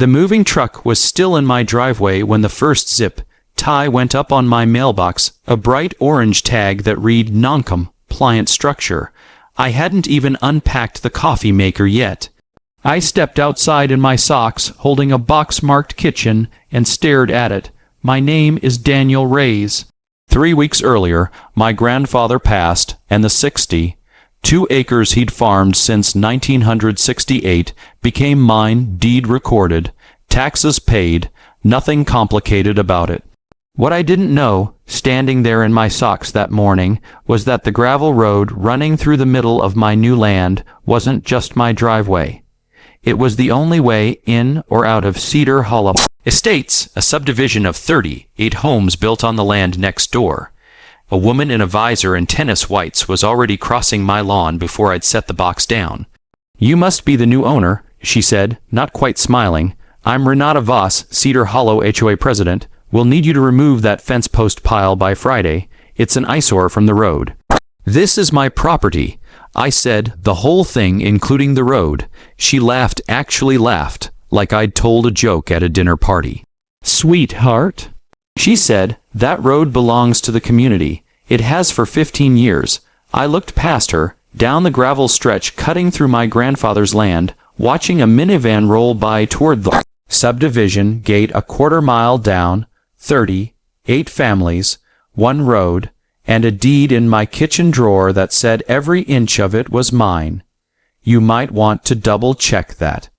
The moving truck was still in my driveway when the first zip tie went up on my mailbox, a bright orange tag that read non-compliant structure. I hadn't even unpacked the coffee maker yet. I stepped outside in my socks, holding a box marked kitchen, and stared at it. My name is Daniel Reyes. 3 weeks earlier, my grandfather passed, and the 62 acres he'd farmed since 1968 became mine, deed recorded, taxes paid, nothing complicated about it. What I didn't know, standing there in my socks that morning, was that the gravel road running through the middle of my new land wasn't just my driveway. It was the only way in or out of Cedar Hollow Estates, a subdivision of 38 homes built on the land next door. A woman in a visor and tennis whites was already crossing my lawn before I'd set the box down. "You must be the new owner," she said, not quite smiling. "I'm Renata Voss, Cedar Hollow HOA president. We'll need you to remove that fence post pile by Friday. It's an eyesore from the road." "This is my property," I said, the whole thing, including the road. She laughed, actually laughed, like I'd told a joke at a dinner party. "Sweetheart," she said, "that road belongs to the community. It has for 15 years. I looked past her, down the gravel stretch cutting through my grandfather's land, watching a minivan roll by toward the subdivision gate a quarter-mile down, 38 families, one road, and a deed in my kitchen drawer that said every inch of it was mine. You might want to double-check that,"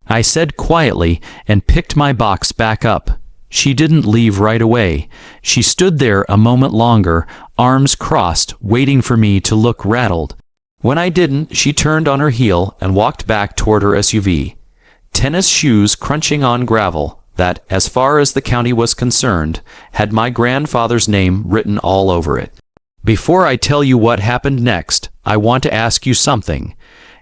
I said quietly, and picked my box back up. She didn't leave right away. She stood there a moment longer, arms crossed, waiting for me to look rattled. When I didn't, she turned on her heel and walked back toward her SUV. Tennis shoes crunching on gravel that, as far as the county was concerned, had my grandfather's name written all over it. Before I tell you what happened next, I want to ask you something.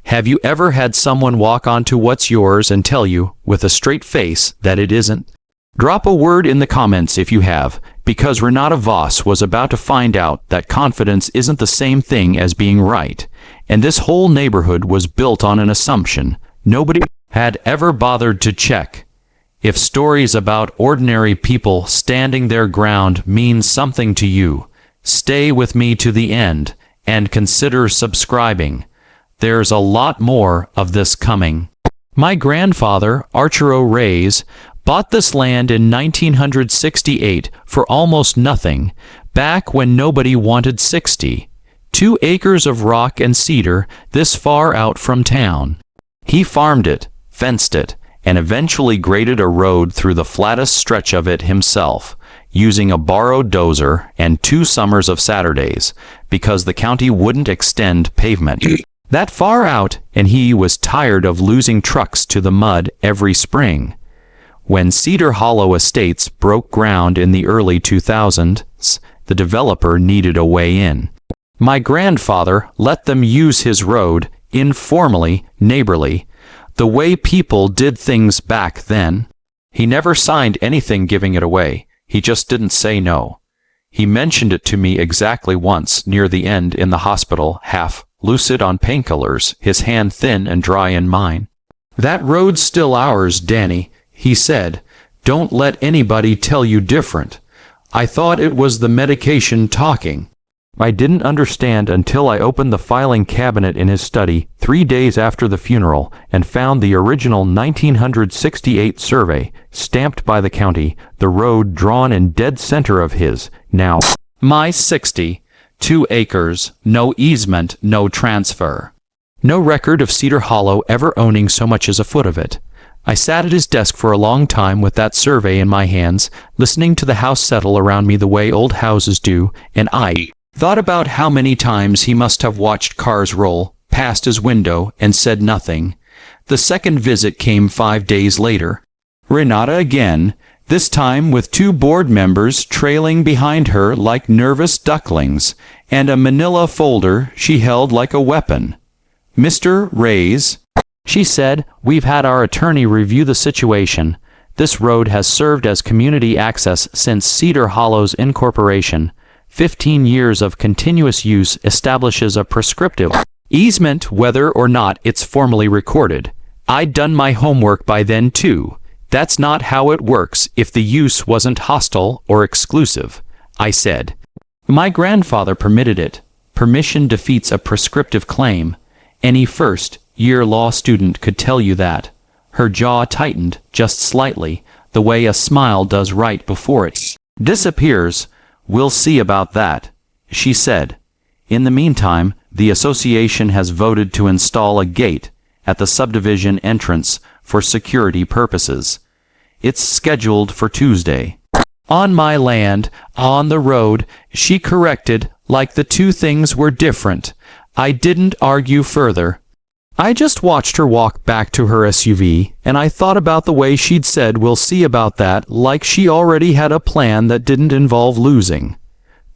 Have you ever had someone walk onto what's yours and tell you, with a straight face, that it isn't? Drop a word in the comments if you have, because Renata Voss was about to find out that confidence isn't the same thing as being right, and this whole neighborhood was built on an assumption nobody had ever bothered to check. If stories about ordinary people standing their ground mean something to you, stay with me to the end and consider subscribing. There's a lot more of this coming. My grandfather, Arturo Reyes, bought this land in 1968 for almost nothing, back when nobody wanted 62 acres of rock and cedar this far out from town. He farmed it, fenced it, and eventually graded a road through the flattest stretch of it himself, using a borrowed dozer and 2 summers of Saturdays, because the county wouldn't extend pavement that far out, and he was tired of losing trucks to the mud every spring. When Cedar Hollow Estates broke ground in the early 2000s, the developer needed a way in. My grandfather let them use his road, informally, neighborly, the way people did things back then. He never signed anything giving it away. He just didn't say no. He mentioned it to me exactly once near the end in the hospital, half lucid on painkillers, his hand thin and dry in mine. "That road's still ours, Danny," he said. "Don't let anybody tell you different." I thought it was the medication talking. I didn't understand until I opened the filing cabinet in his study 3 days after the funeral and found the original 1968 survey, stamped by the county, the road drawn in dead center of his, now my 62 acres, no easement, no transfer. No record of Cedar Hollow ever owning so much as a foot of it. I sat at his desk for a long time with that survey in my hands, listening to the house settle around me the way old houses do, and I thought about how many times he must have watched cars roll past his window and said nothing. The second visit came 5 days later. Renata again, this time with 2 board members trailing behind her like nervous ducklings, and a manila folder she held like a weapon. "Mr. Reyes," she said, "we've had our attorney review the situation. This road has served as community access since Cedar Hollow's incorporation. 15 years of continuous use establishes a prescriptive easement whether or not it's formally recorded. I'd done my homework by then too. That's not how it works if the use wasn't hostile or exclusive, I said. My grandfather permitted it. Permission defeats a prescriptive claim. Any first-year law student could tell you that. Her jaw tightened just slightly, the way a smile does right before it disappears. We'll see about that, she said. In the meantime, the association has voted to install a gate at the subdivision entrance for security purposes. It's scheduled for Tuesday. On my land, on the road, she corrected, like the two things were different. I didn't argue further. I just watched her walk back to her SUV, and I thought about the way she'd said we'll see about that, like she already had a plan that didn't involve losing.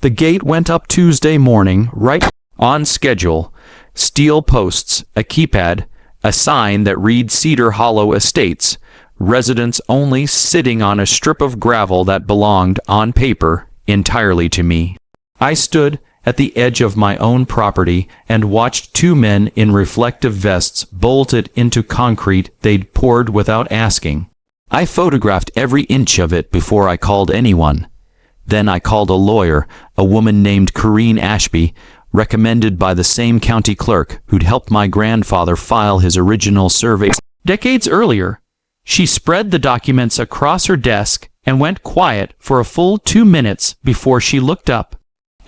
The gate went up Tuesday morning, right on schedule. Steel posts, a keypad, a sign that reads Cedar Hollow Estates, residents only, sitting on a strip of gravel that belonged, on paper, entirely to me. I stood at the edge of my own property and watched two men in reflective vests bolted into concrete they'd poured without asking. I photographed every inch of it before I called anyone. Then I called a lawyer, a woman named Corrine Ashby, recommended by the same county clerk who'd helped my grandfather file his original survey decades earlier. She spread the documents across her desk and went quiet for a full 2 minutes before she looked up.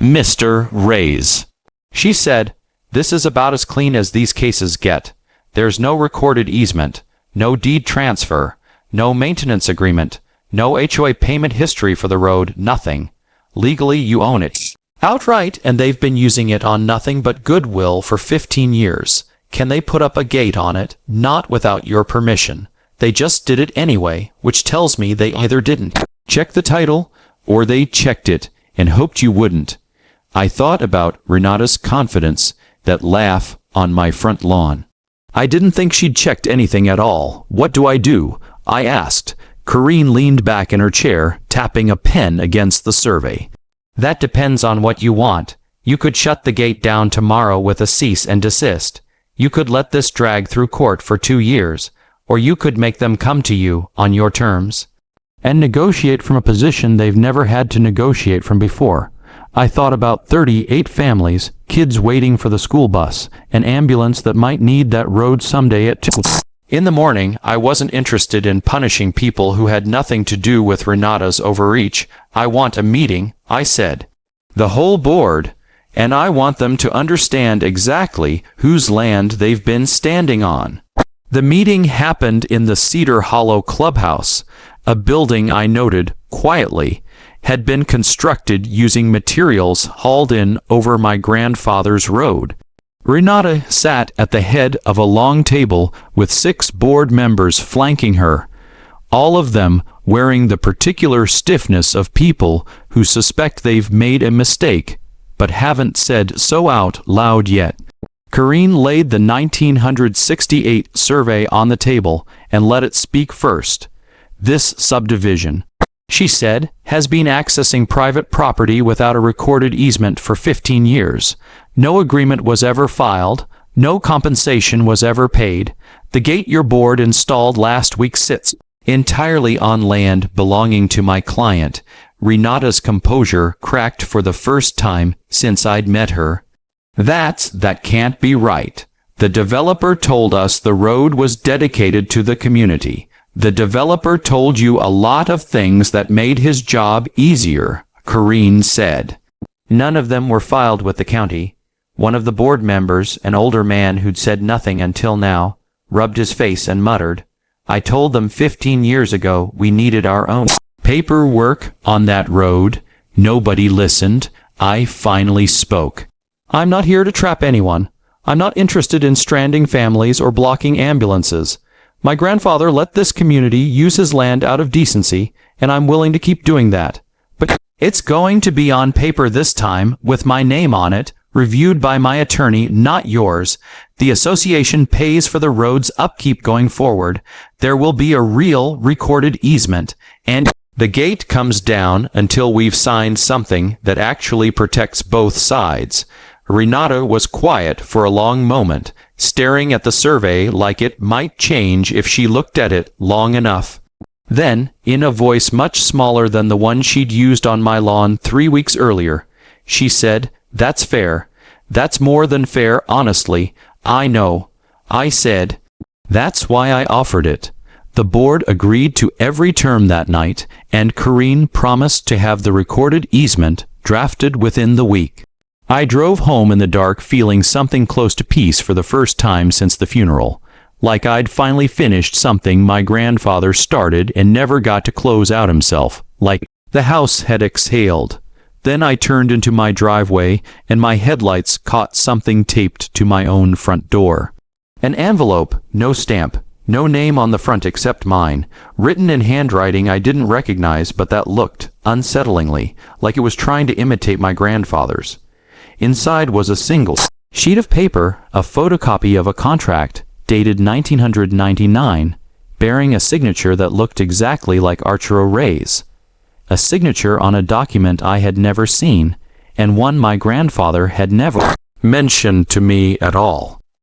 Mr. Reyes, she said, this is about as clean as these cases get. There's no recorded easement, no deed transfer, no maintenance agreement, no HOA payment history for the road, nothing. Legally, you own it outright, and they've been using it on nothing but goodwill for 15 years. Can they put up a gate on it? Not without your permission. They just did it anyway, which tells me they either didn't check the title, or they checked it and hoped you wouldn't. I thought about Renata's confidence, that laugh on my front lawn. I didn't think she'd checked anything at all. What do? I asked. Corrine leaned back in her chair, tapping a pen against the survey. That depends on what you want. You could shut the gate down tomorrow with a cease and desist. You could let this drag through court for 2 years, or you could make them come to you on your terms and negotiate from a position they've never had to negotiate from before. I thought about 38 families, kids waiting for the school bus, an ambulance that might need that road someday at 2 in the morning. I wasn't interested in punishing people who had nothing to do with Renata's overreach. I want a meeting, I said. The whole board, and I want them to understand exactly whose land they've been standing on. The meeting happened in the Cedar Hollow clubhouse, a building I noted, quietly, had been constructed using materials hauled in over my grandfather's road. Renata sat at the head of a long table with 6 board members flanking her, all of them wearing the particular stiffness of people who suspect they've made a mistake, but haven't said so out loud yet. Corrine laid the 1968 survey on the table and let it speak first. This subdivision, she said, has been accessing private property without a recorded easement for 15 years. No agreement was ever filed. No compensation was ever paid. The gate your board installed last week sits entirely on land belonging to my client. Renata's composure cracked for the first time since I'd met her. That can't be right. The developer told us the road was dedicated to the community. The developer told you a lot of things that made his job easier, Corrine said. None of them were filed with the county. One of the board members, an older man who'd said nothing until now, rubbed his face and muttered, I told them 15 years ago we needed our own paperwork on that road. Nobody listened. I finally spoke. I'm not here to trap anyone. I'm not interested in stranding families or blocking ambulances. My grandfather let this community use his land out of decency, and I'm willing to keep doing that. But it's going to be on paper this time, with my name on it, reviewed by my attorney, not yours. The association pays for the road's upkeep going forward. There will be a real recorded easement, and the gate comes down until we've signed something that actually protects both sides. Renata was quiet for a long moment, staring at the survey like it might change if she looked at it long enough. Then, in a voice much smaller than the one she'd used on my lawn 3 weeks earlier, she said, "That's fair. That's more than fair, honestly. I know." I said, "That's why I offered it." The board agreed to every term that night, and Corrine promised to have the recorded easement drafted within the week. I drove home in the dark feeling something close to peace for the first time since the funeral. Like I'd finally finished something my grandfather started and never got to close out himself. Like the house had exhaled. Then I turned into my driveway, and my headlights caught something taped to my own front door. An envelope, no stamp, no name on the front except mine, written in handwriting I didn't recognize but that looked, unsettlingly, like it was trying to imitate my grandfather's. Inside was a single sheet of paper, a photocopy of a contract, dated 1999, bearing a signature that looked exactly like Archer O'Reilly's. A signature on a document I had never seen, and one my grandfather had never mentioned to me at all.